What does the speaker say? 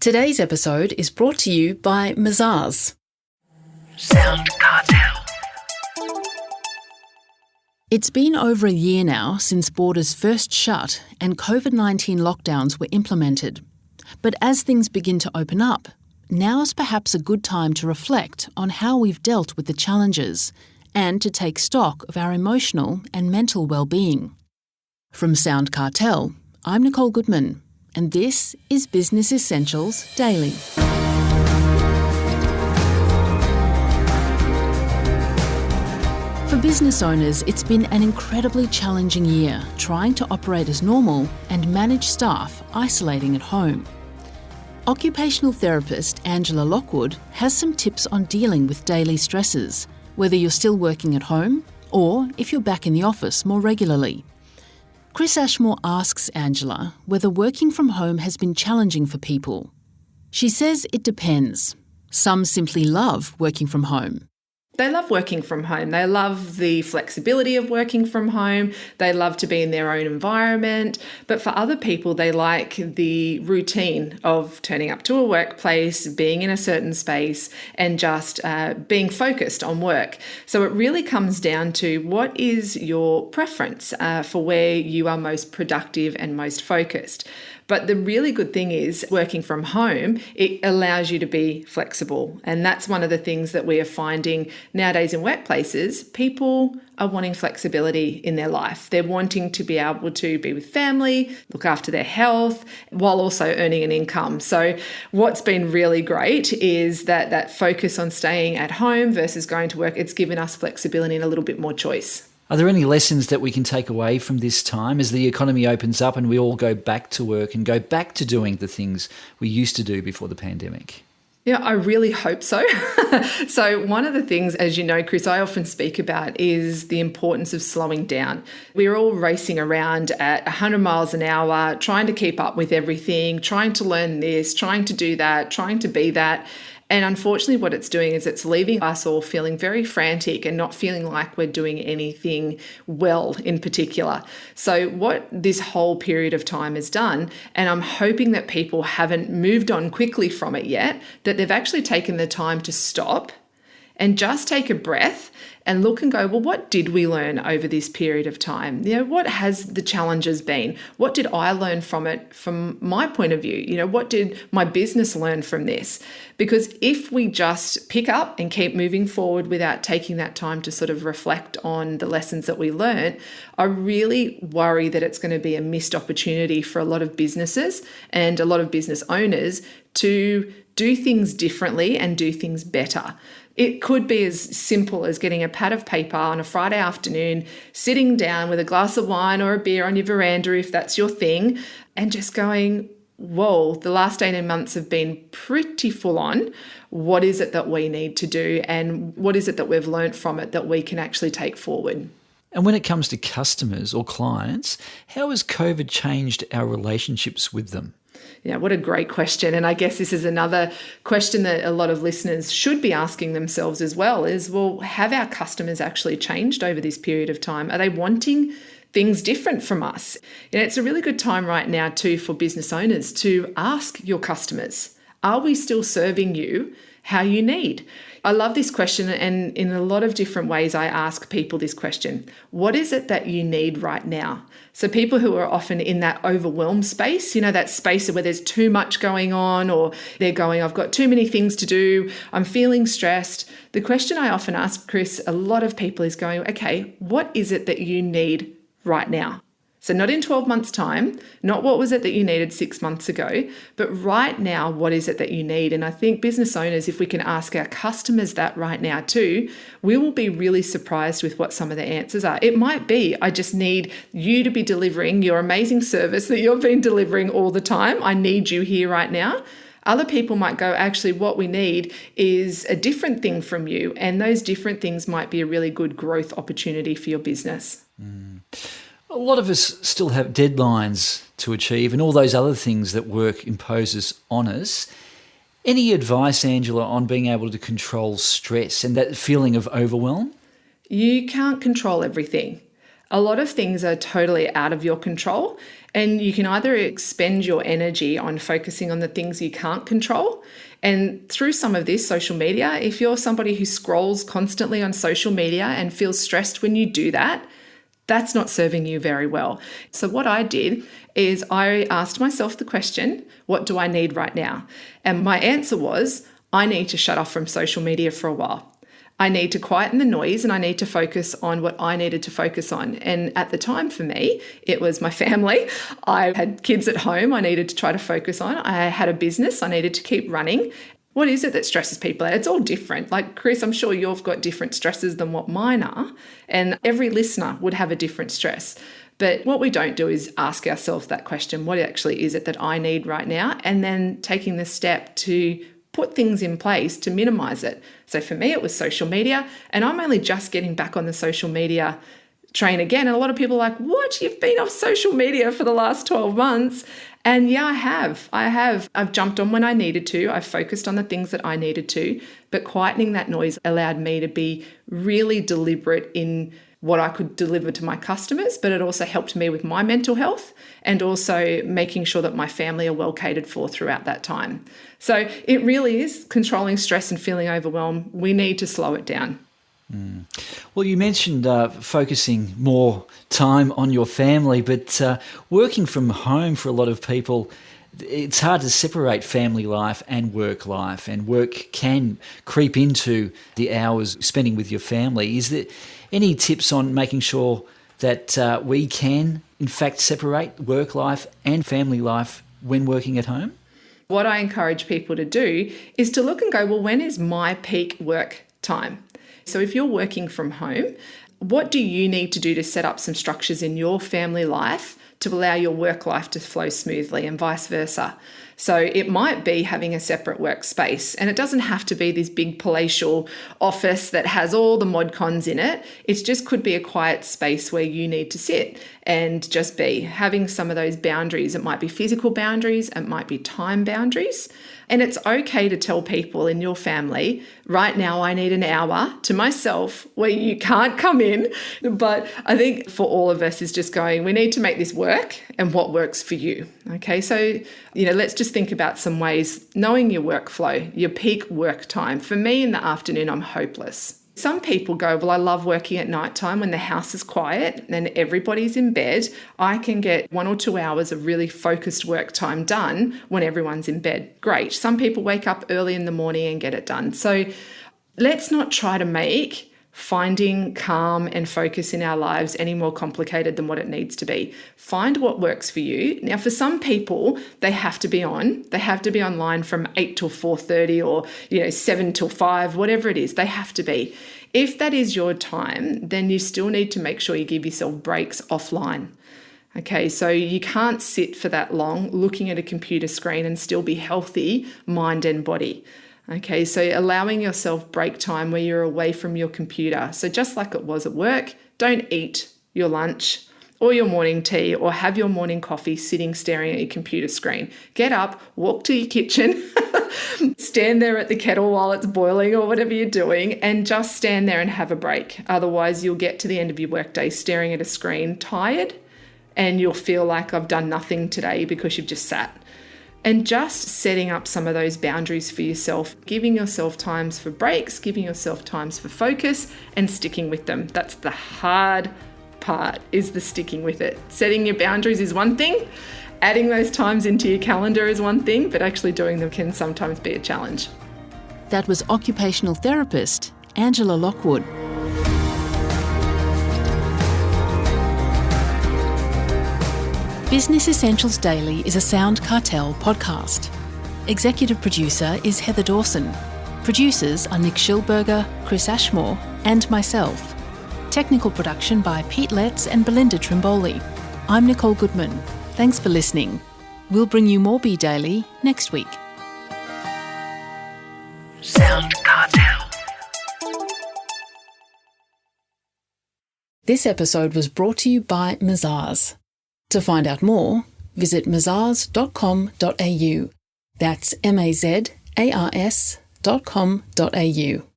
Today's episode is brought to you by Mazars. SoundCartel. It's been over a year now since borders first shut and COVID-19 lockdowns were implemented. But as things begin to open up, now's perhaps a good time to reflect on how we've dealt with the challenges and to take stock of our emotional and mental well-being. From SoundCartel, I'm Nicole Goodman, and this is Business Essentials Daily. For business owners, it's been an incredibly challenging year trying to operate as normal and manage staff isolating at home. Occupational therapist Angela Lockwood has some tips on dealing with daily stresses, whether you're still working at home or if you're back in the office more regularly. Chris Ashmore asks Angela whether working from home has been challenging for people. She says it depends. Some simply love working from home. They love working from home. They love the flexibility of working from home. They love to be in their own environment. But for other people, they like the routine of turning up to a workplace, being in a certain space, and just being focused on work. So it really comes down to what is your preference for where you are most productive and most focused. But the really good thing is working from home, it allows you to be flexible. And that's one of the things that we are finding nowadays in workplaces. People are wanting flexibility in their life. They're wanting to be able to be with family, look after their health, while also earning an income. So what's been really great is that focus on staying at home versus going to work, it's given us flexibility and a little bit more choice. Are there any lessons that we can take away from this time as the economy opens up and we all go back to work and go back to doing the things we used to do before the pandemic? Yeah, I really hope so. So one of the things, as you know, Chris, I often speak about is the importance of slowing down. We're all racing around at 100 miles an hour, trying to keep up with everything, trying to learn this, trying to do that, trying to be that. And unfortunately, what it's doing is it's leaving us all feeling very frantic and not feeling like we're doing anything well in particular. So what this whole period of time has done, and I'm hoping that people haven't moved on quickly from it yet, that they've actually taken the time to stop and just take a breath and look and go, well, what did we learn over this period of time? What has the challenges been? What did I learn from it from my point of view? What did my business learn from this? Because if we just pick up and keep moving forward without taking that time to sort of reflect on the lessons that we learned, I really worry that it's going to be a missed opportunity for a lot of businesses and a lot of business owners to do things differently and do things better. It could be as simple as getting a pad of paper on a Friday afternoon, sitting down with a glass of wine or a beer on your veranda, if that's your thing, and just going, whoa, the last 18 months have been pretty full on. What is it that we need to do? And what is it that we've learned from it that we can actually take forward? And when it comes to customers or clients, how has COVID changed our relationships with them? Yeah, what a great question. And I guess this is another question that a lot of listeners should be asking themselves as well is, well, have our customers actually changed over this period of time? Are they wanting things different from us? It's a really good time right now too for business owners to ask your customers, are we still serving you how you need? I love this question, and in a lot of different ways I ask people this question. What is it that you need right now? So people who are often in that overwhelmed space, that space where there's too much going on, or they're going, I've got too many things to do, I'm feeling stressed. The question I often ask, Chris, a lot of people is going, okay, what is it that you need right now? So not in 12 months' time, not what was it that you needed 6 months ago, but right now, what is it that you need? And I think business owners, if we can ask our customers that right now too, we will be really surprised with what some of the answers are. It might be, I just need you to be delivering your amazing service that you've been delivering all the time. I need you here right now. Other people might go, actually, what we need is a different thing from you. And those different things might be a really good growth opportunity for your business. A lot of us still have deadlines to achieve and all those other things that work imposes on us. Any advice, Angela, on being able to control stress and that feeling of overwhelm? You can't control everything. A lot of things are totally out of your control, and you can either expend your energy on focusing on the things you can't control. And through some of this social media, if you're somebody who scrolls constantly on social media and feels stressed when you do that, that's not serving you very well. So what I did is I asked myself the question, what do I need right now? And my answer was, I need to shut off from social media for a while. I need to quieten the noise and I need to focus on what I needed to focus on. And at the time for me, it was my family. I had kids at home I needed to try to focus on. I had a business I needed to keep running. What is it that stresses people out? It's all different. Like, Chris, I'm sure you've got different stresses than what mine are. And every listener would have a different stress. But what we don't do is ask ourselves that question, what actually is it that I need right now? And then taking the step to put things in place to minimize it. So for me, it was social media, and I'm only just getting back on the social media train again. And a lot of people are like, what? You've been off social media for the last 12 months. And yeah, I have. I've jumped on when I needed to. I've focused on the things that I needed to, but quietening that noise allowed me to be really deliberate in what I could deliver to my customers, but it also helped me with my mental health and also making sure that my family are well catered for throughout that time. So it really is controlling stress and feeling overwhelmed. We need to slow it down. Well, you mentioned focusing more time on your family, but working from home for a lot of people, it's hard to separate family life and work, and work can creep into the hours spending with your family. Is there any tips on making sure that we can, in fact, separate work life and family life when working at home? What I encourage people to do is to look and go, well, when is my peak work time? So if you're working from home, what do you need to do to set up some structures in your family life to allow your work life to flow smoothly and vice versa? So it might be having a separate workspace, and it doesn't have to be this big palatial office that has all the mod cons in it. It just could be a quiet space where you need to sit and just be having some of those boundaries. It might be physical boundaries, it might be time boundaries. And it's okay to tell people in your family, right now I need an hour to myself where you can't come in. But I think for all of us is just going, we need to make this work and what works for you. Okay, so, let's just think about some ways, knowing your workflow, your peak work time. For me in the afternoon, I'm hopeless. Some people go, well, I love working at nighttime when the house is quiet and everybody's in bed. I can get 1 or 2 hours of really focused work time done when everyone's in bed. Great. Some people wake up early in the morning and get it done. So let's not try to make finding calm and focus in our lives any more complicated than what it needs to be. Find what works for you. Now, for some people, they have to be on. They have to be online from 8 till 4:30 or 7 till 5, whatever it is. They have to be. If that is your time, then you still need to make sure you give yourself breaks offline. Okay, so you can't sit for that long looking at a computer screen and still be healthy, mind and body. Okay, so allowing yourself break time where you're away from your computer. So just like it was at work, don't eat your lunch or your morning tea or have your morning coffee sitting staring at your computer screen. Get up, walk to your kitchen, stand there at the kettle while it's boiling or whatever you're doing, and just stand there and have a break. Otherwise, you'll get to the end of your workday staring at a screen, tired, and you'll feel like I've done nothing today because you've just sat. And just setting up some of those boundaries for yourself, giving yourself times for breaks, giving yourself times for focus and sticking with them. That's the hard part, is the sticking with it. Setting your boundaries is one thing, adding those times into your calendar is one thing, but actually doing them can sometimes be a challenge. That was occupational therapist Angela Lockwood. Business Essentials Daily is a SoundCartel podcast. Executive producer is Heather Dawson. Producers are Nick Schilberger, Chris Ashmore, and myself. Technical production by Pete Letts and Belinda Trimboli. I'm Nicole Goodman. Thanks for listening. We'll bring you more Be Daily next week. SoundCartel. This episode was brought to you by Mazars. To find out more, visit mazars.com.au. That's mazars.com.au.